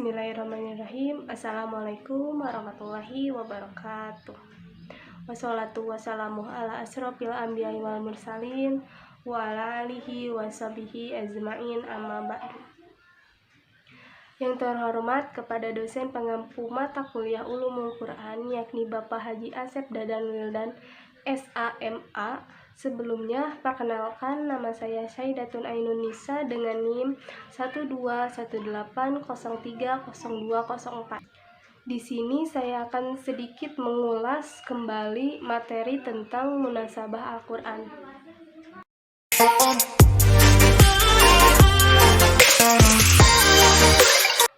Bismillahirrahmanirrahim. Assalamualaikum warahmatullahi wabarakatuh. Wassalatu wassalamu ala asrofil anbiya'i wal mursalin wa ala alihi wa sahbihi ajma'in, amma ba'du. Yang terhormat kepada dosen pengampu mata kuliah Ulumul Quran, yakni Bapak Haji Asep Dadan Wildan SAMA. Sebelumnya, perkenalkan, nama saya Syaidatun Ainun Nisa dengan NIM 12180302004. Di sini saya akan sedikit mengulas kembali materi tentang munasabah Al-Quran.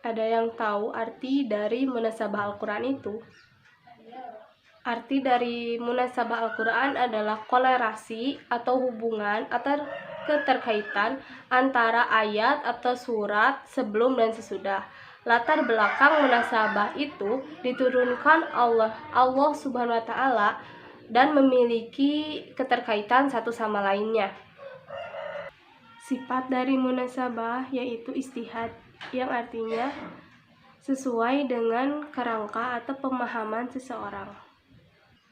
Ada yang tahu arti dari munasabah Al-Quran itu? Arti dari munasabah Al-Quran adalah kolerasi atau hubungan atau keterkaitan antara ayat atau surat sebelum dan sesudah. Latar belakang munasabah itu diturunkan Allah Subhanahu wa Ta'ala dan memiliki keterkaitan satu sama lainnya. Sifat dari munasabah yaitu istihad, yang artinya sesuai dengan kerangka atau pemahaman seseorang.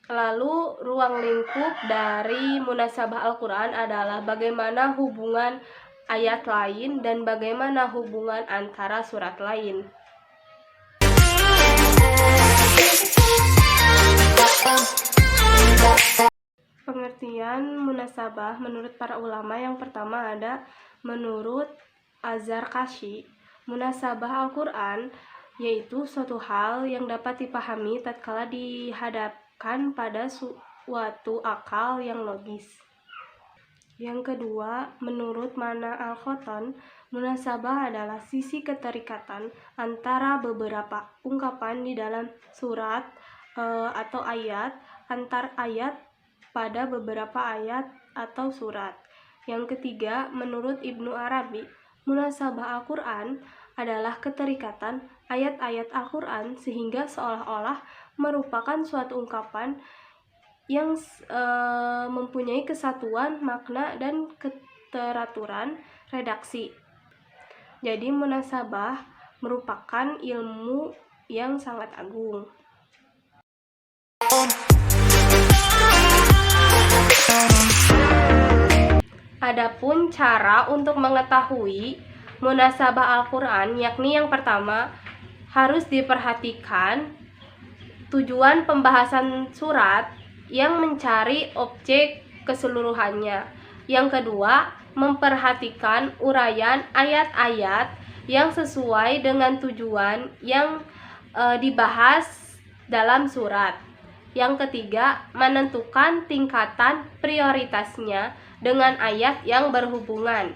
Lalu ruang lingkup dari munasabah Al-Quran adalah bagaimana hubungan ayat lain dan bagaimana hubungan antara surat lain. Pengertian munasabah menurut para ulama, yang pertama ada menurut Az-Zarkashi, munasabah Al-Quran yaitu suatu hal yang dapat dipahami tatkala dihadapkan pada suatu akal yang logis. Yang kedua, menurut Mana Al-Khoton, munasabah adalah sisi keterikatan antara beberapa ungkapan di dalam surat atau ayat, antar ayat pada beberapa ayat atau surat. Yang ketiga, menurut Ibnu Arabi, munasabah Al-Quran adalah keterikatan ayat-ayat Al-Quran sehingga seolah-olah merupakan suatu ungkapan yang mempunyai kesatuan makna dan keteraturan redaksi. Jadi munasabah merupakan ilmu yang sangat agung. Adapun cara untuk mengetahui munasabah Al-Quran, yakni yang pertama harus diperhatikan tujuan pembahasan surat yang mencari objek keseluruhannya. Yang kedua, memperhatikan uraian ayat-ayat yang sesuai dengan tujuan yang dibahas dalam surat. Yang ketiga, menentukan tingkatan prioritasnya dengan ayat yang berhubungan.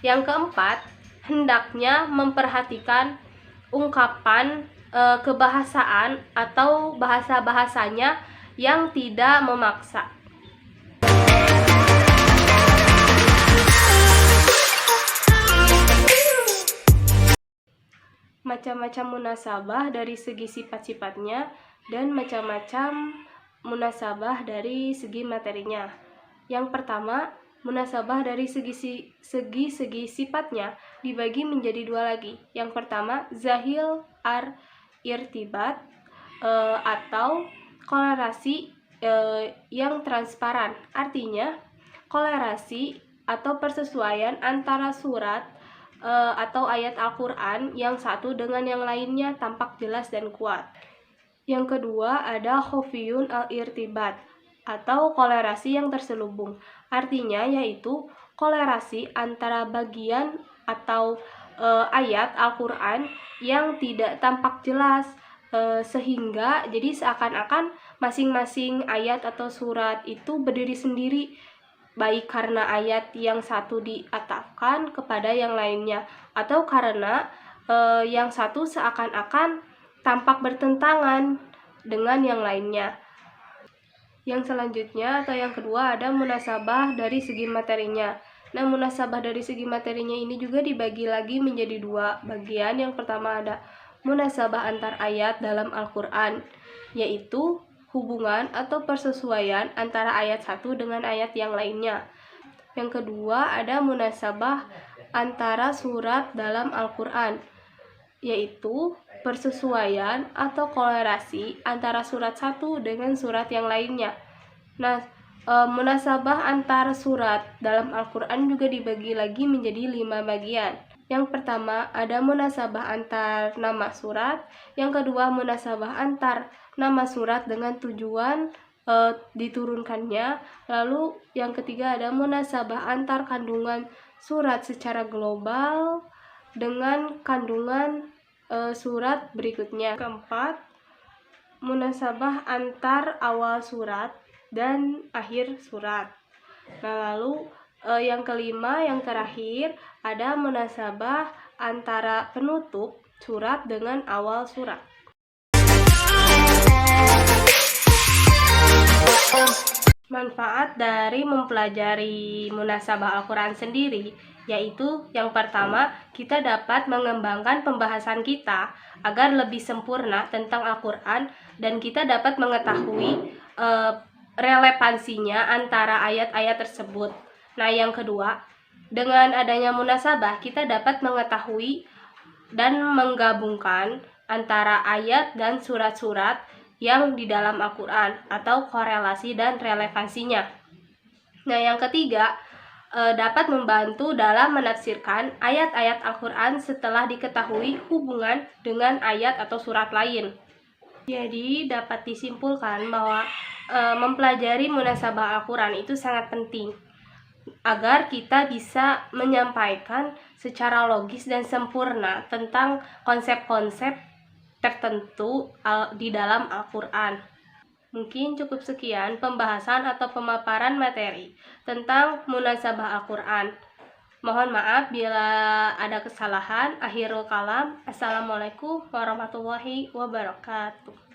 Yang keempat, hendaknya memperhatikan ungkapan kebahasaan atau bahasa-bahasanya yang tidak memaksa. Macam-macam munasabah dari segi sifat-sifatnya dan macam-macam munasabah dari segi materinya. Yang pertama, munasabah dari segi sifatnya dibagi menjadi dua lagi. Yang pertama, zahil irtibat atau kolerasi yang transparan. Artinya, kolerasi atau persesuaian antara surat atau ayat Al-Quran yang satu dengan yang lainnya tampak jelas dan kuat. Yang kedua ada khofiyun al-irtibat atau kolerasi yang terselubung. Artinya yaitu kolerasi antara bagian atau ayat Al-Quran yang tidak tampak jelas, sehingga jadi seakan-akan masing-masing ayat atau surat itu berdiri sendiri, baik karena ayat yang satu diatafkan kepada yang lainnya atau karena yang satu seakan-akan tampak bertentangan dengan yang lainnya. Yang selanjutnya atau yang kedua ada munasabah dari segi materinya. Nah, munasabah dari segi materinya ini juga dibagi lagi menjadi dua bagian. Yang pertama ada munasabah antar ayat dalam Al-Quran, yaitu hubungan atau persesuaian antara ayat satu dengan ayat yang lainnya. Yang kedua ada munasabah antara surat dalam Al-Quran, yaitu persesuaian atau kolerasi antara surat satu dengan surat yang lainnya. Nah, munasabah antar surat dalam Al-Quran juga dibagi lagi menjadi 5 bagian. Yang pertama ada munasabah antar nama surat, yang kedua munasabah antar nama surat dengan tujuan diturunkannya, lalu yang ketiga ada munasabah antar kandungan surat secara global dengan kandungan surat berikutnya. Keempat, munasabah antar awal surat dan akhir surat. Nah, lalu yang kelima, yang terakhir, ada munasabah antara penutup surat dengan awal surat. Manfaat dari mempelajari munasabah Al-Quran sendiri, yaitu yang pertama, kita dapat mengembangkan pembahasan kita agar lebih sempurna tentang Al-Quran, dan kita dapat mengetahui relevansinya antara ayat-ayat tersebut. Nah, yang kedua, dengan adanya munasabah, kita dapat mengetahui dan menggabungkan antara ayat dan surat-surat yang di dalam Al-Quran atau korelasi dan relevansinya. Nah, yang ketiga, dapat membantu dalam menafsirkan ayat-ayat Al-Quran setelah diketahui hubungan dengan ayat atau surat lain. Jadi, dapat disimpulkan bahwa mempelajari munasabah Al-Quran itu sangat penting agar kita bisa menyampaikan secara logis dan sempurna tentang konsep-konsep tertentu di dalam Al-Quran. Mungkin cukup sekian pembahasan atau pemaparan materi tentang munasabah Al-Quran. Mohon maaf bila ada kesalahan. Akhirul kalam. Assalamualaikum warahmatullahi wabarakatuh.